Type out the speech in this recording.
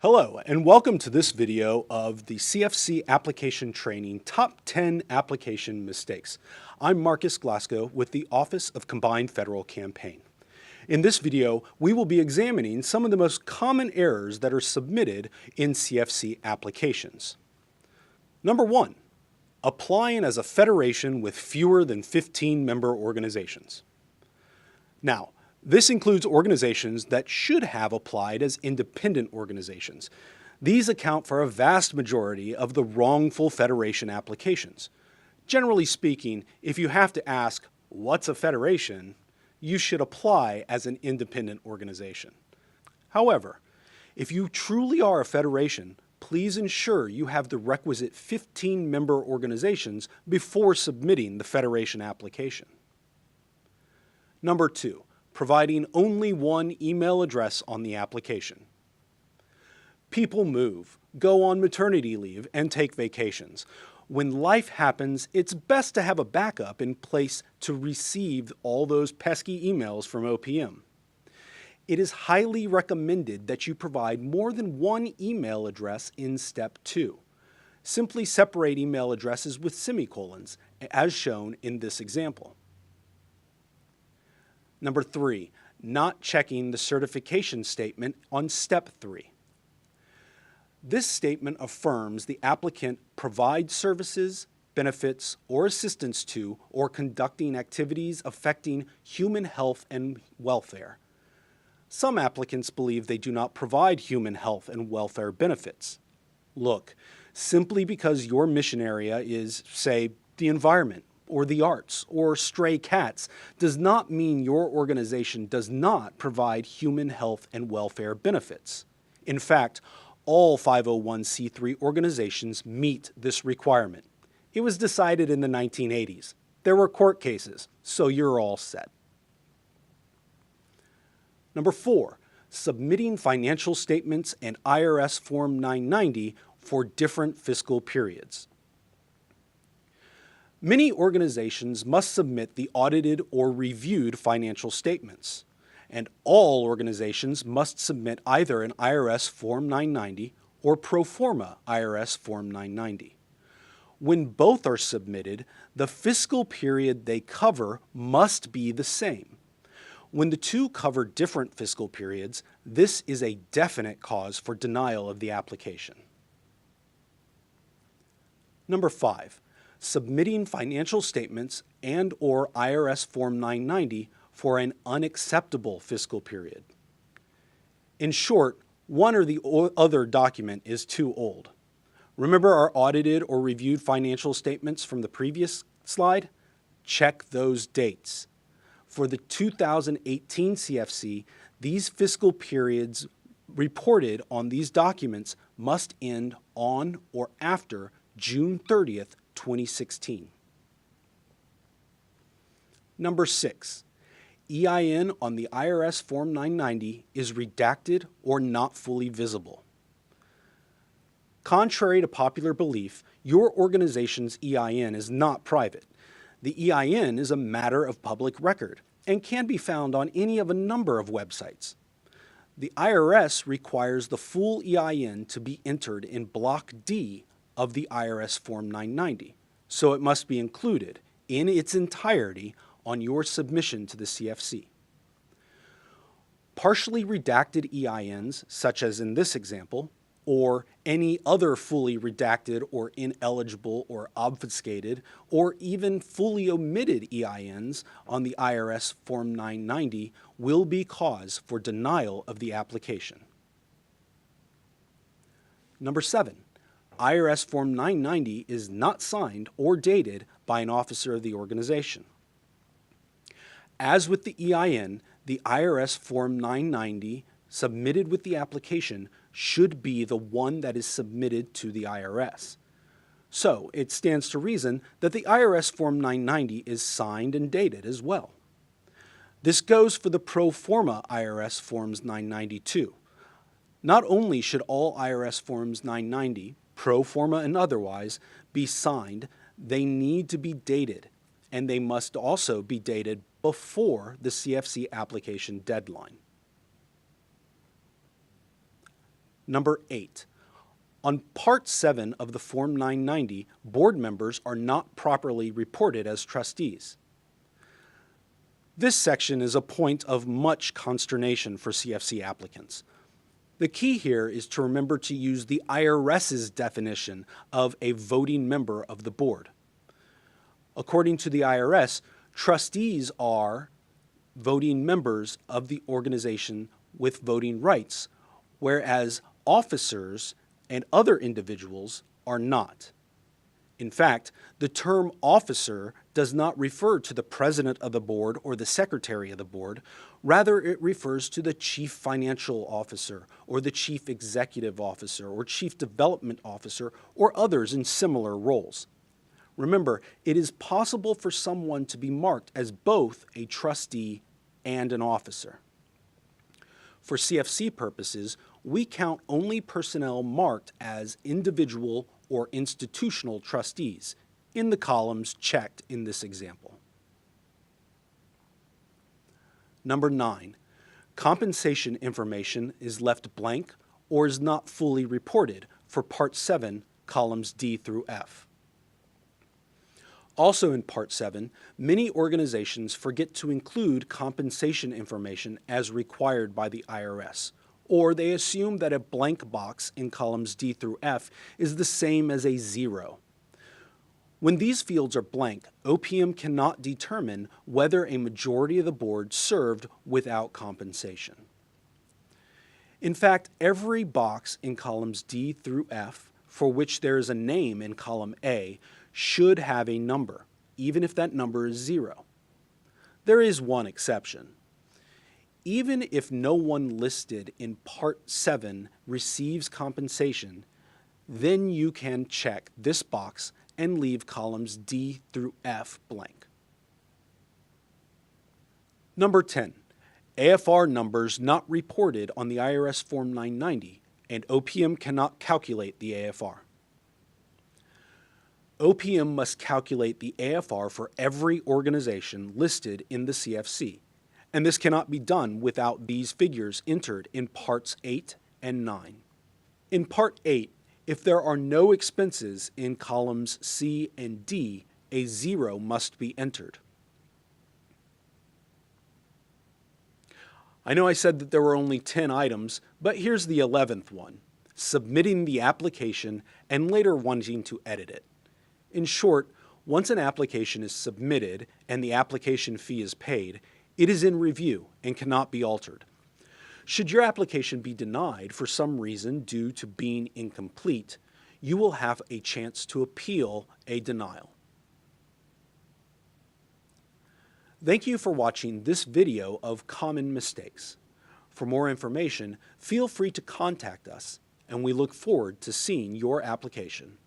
Hello, and welcome to this video of the CFC Application Training Top 10 Application Mistakes. I'm Marcus Glasgow with the Office of Combined Federal Campaign. In this video, we will be examining some of the most common errors that are submitted in CFC applications. Number 1, applying as a federation with fewer than 15 member organizations. Now, this includes organizations that should have applied as independent organizations. These account for a vast majority of the wrongful federation applications. Generally speaking, if you have to ask, what's a federation, you should apply as an independent organization. However, if you truly are a federation, please ensure you have the requisite 15 member organizations before submitting the federation application. Number 2, providing only one email address on the application. People move, go on maternity leave, and take vacations. When life happens, it's best to have a backup in place to receive all those pesky emails from OPM. It is highly recommended that you provide more than one email address in Step 2. Simply separate email addresses with semicolons, as shown in this example. Number 3, not checking the certification statement on Step 3. This statement affirms the applicant provides services, benefits, or assistance to, or conducting activities affecting human health and welfare. Some applicants believe they do not provide human health and welfare benefits. Look, simply because your mission area is, say, the environment, or the arts, or stray cats, does not mean your organization does not provide human health and welfare benefits. In fact, all 501c3 organizations meet this requirement. It was decided in the 1980s. There were court cases, so you're all set. Number 4, submitting financial statements and IRS Form 990 for different fiscal periods. Many organizations must submit the audited or reviewed financial statements, and all organizations must submit either an IRS Form 990 or pro forma IRS Form 990. When both are submitted, the fiscal period they cover must be the same. When the two cover different fiscal periods, this is a definite cause for denial of the application. Number 5. Submitting financial statements and/or IRS Form 990 for an unacceptable fiscal period. In short, one or the other document is too old. Remember our audited or reviewed financial statements from the previous slide? Check those dates. For the 2018 CFC, these fiscal periods reported on these documents must end on or after June 30th, 2016. Number 6, EIN on the IRS Form 990 is redacted or not fully visible. Contrary to popular belief, your organization's EIN is not private. The EIN is a matter of public record and can be found on any of a number of websites. The IRS requires the full EIN to be entered in Block D of the IRS Form 990, so it must be included in its entirety on your submission to the CFC. Partially redacted EINs, such as in this example, or any other fully redacted or ineligible or obfuscated, or even fully omitted EINs on the IRS Form 990 will be cause for denial of the application. Number 7. IRS Form 990 is not signed or dated by an officer of the organization. As with the EIN, the IRS Form 990 submitted with the application should be the one that is submitted to the IRS. So it stands to reason that the IRS Form 990 is signed and dated as well. This goes for the pro forma IRS Forms 990 too. Not only should all IRS Forms 990, pro forma and otherwise, be signed, they need to be dated, and they must also be dated before the CFC application deadline. Number 8. On Part 7 of the Form 990, board members are not properly reported as trustees. This section is a point of much consternation for CFC applicants. The key here is to remember to use the IRS's definition of a voting member of the board. According to the IRS, trustees are voting members of the organization with voting rights, whereas officers and other individuals are not. In fact, the term officer does not refer to the president of the board or the secretary of the board. Rather, it refers to the chief financial officer or the chief executive officer or chief development officer or others in similar roles. Remember, it is possible for someone to be marked as both a trustee and an officer. For CFC purposes, we count only personnel marked as individual or institutional trustees in the columns checked in this example. Number 9, compensation information is left blank or is not fully reported for Part 7, columns D through F. Also in Part 7, many organizations forget to include compensation information as required by the IRS, or they assume that a blank box in columns D through F is the same as a 0. When these fields are blank, OPM cannot determine whether a majority of the board served without compensation. In fact, every box in columns D through F for which there is a name in column A should have a number, even if that number is 0. There is one exception. Even if no one listed in Part 7 receives compensation, then you can check this box and leave columns D through F blank. Number 10, AFR numbers not reported on the IRS Form 990, and OPM cannot calculate the AFR. OPM must calculate the AFR for every organization listed in the CFC, and this cannot be done without these figures entered in Parts 8 and 9. In Part 8, if there are no expenses in columns C and D, a 0 must be entered. I know I said that there were only 10 items, but here's the 11th one, submitting the application and later wanting to edit it. In short, once an application is submitted and the application fee is paid, it is in review and cannot be altered. Should your application be denied for some reason due to being incomplete, you will have a chance to appeal a denial. Thank you for watching this video of common mistakes. For more information, feel free to contact us, and we look forward to seeing your application.